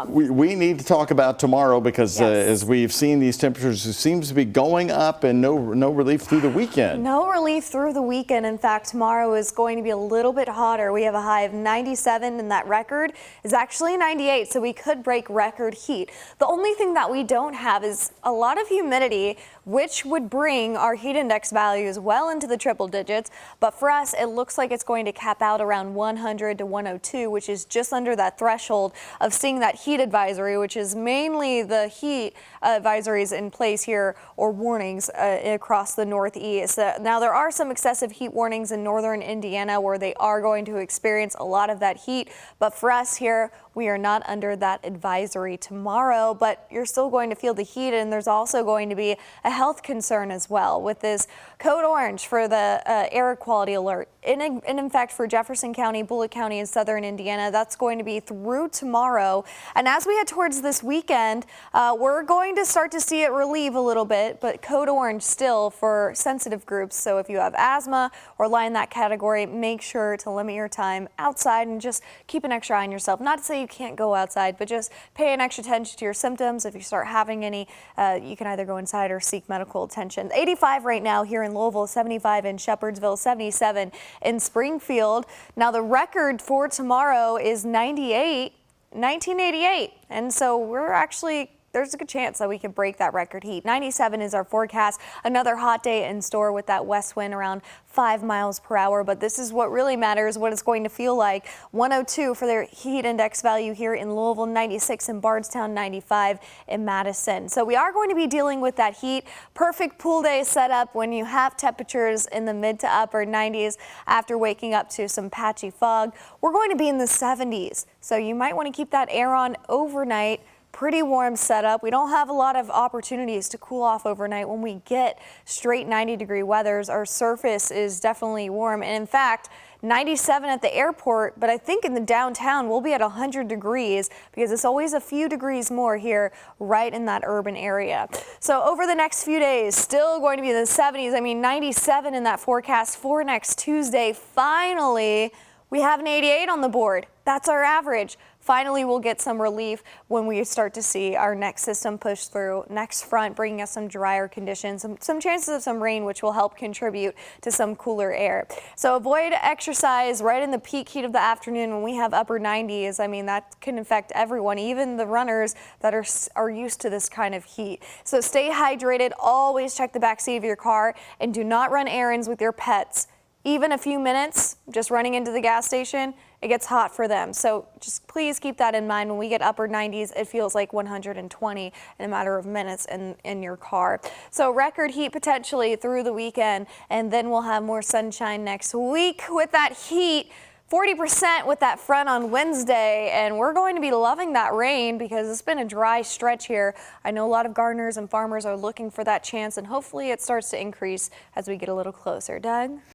We need to talk about tomorrow because Yes. as we've seen, these temperatures seems to be going up and no relief through the weekend. No relief through the weekend. In fact, tomorrow is going to be a little bit hotter. We have a high of 97 and that record is actually 98, so we could break record heat. The only thing that we don't have is a lot of humidity, which would bring our heat index values well into the triple digits. But for us, it looks like it's going to cap out around 100 to 102, which is just under that threshold of seeing that heat advisory, which is mainly the heat advisories in place here, or warnings across the Northeast. Now, there are some excessive heat warnings in northern Indiana where they are going to experience a lot of that heat. But for us here, we are not under that advisory tomorrow, but you're still going to feel the heat, and there's also going to be a health concern as well with this code orange for the air quality alert. And in fact, for Jefferson County, Bullitt County, and southern Indiana, that's going to be through tomorrow. And as we head towards this weekend, we're going to start to see it relieve a little bit, but code orange still for sensitive groups. So if you have asthma or lie in that category, make sure to limit your time outside and just keep an extra eye on yourself. Not to say you can't go outside, but just pay an extra attention to your symptoms. If you start having any, you can either go inside or seek medical attention. 85 right now here in Louisville, 75 in Shepherdsville, 77 in Springfield. Now the record for tomorrow is 1988, and so we're actually, there's a good chance that we could break that record heat. 97 is our forecast. Another hot day in store with that west wind around 5 miles per hour. But this is what really matters, what it's going to feel like. 102 for their heat index value here in Louisville, 96 in Bardstown, 95 in Madison. So we are going to be dealing with that heat. Perfect pool day setup when you have temperatures in the mid to upper 90s after waking up to some patchy fog. We're going to be in the 70s, so you might want to keep that air on overnight. Pretty warm setup. We don't have a lot of opportunities to cool off overnight. When we get straight 90-degree weathers, our surface is definitely warm. And in fact, 97 at the airport, but I think in the downtown we'll be at 100 degrees because it's always a few degrees more here right in that urban area. So over the next few days, still going to be in the 70s. I mean, 97 in that forecast for next Tuesday. Finally, we have an 88 on the board. That's our average. Finally, we'll get some relief when we start to see our next system push through, next front bringing us some drier conditions, some chances of some rain, which will help contribute to some cooler air. So avoid exercise right in the peak heat of the afternoon when we have upper 90s. I mean, that can affect everyone, even the runners that are used to this kind of heat. So stay hydrated, always check the backseat of your car, and do not run errands with your pets. Even a few minutes just running into the gas station, it gets hot for them. So just please keep that in mind. When we get upper 90s, it feels like 120 in a matter of minutes in your car. So record heat potentially through the weekend, and then we'll have more sunshine next week with that heat. 40% with that front on Wednesday, and we're going to be loving that rain because it's been a dry stretch here. I know a lot of gardeners and farmers are looking for that chance, and hopefully it starts to increase as we get a little closer. Doug?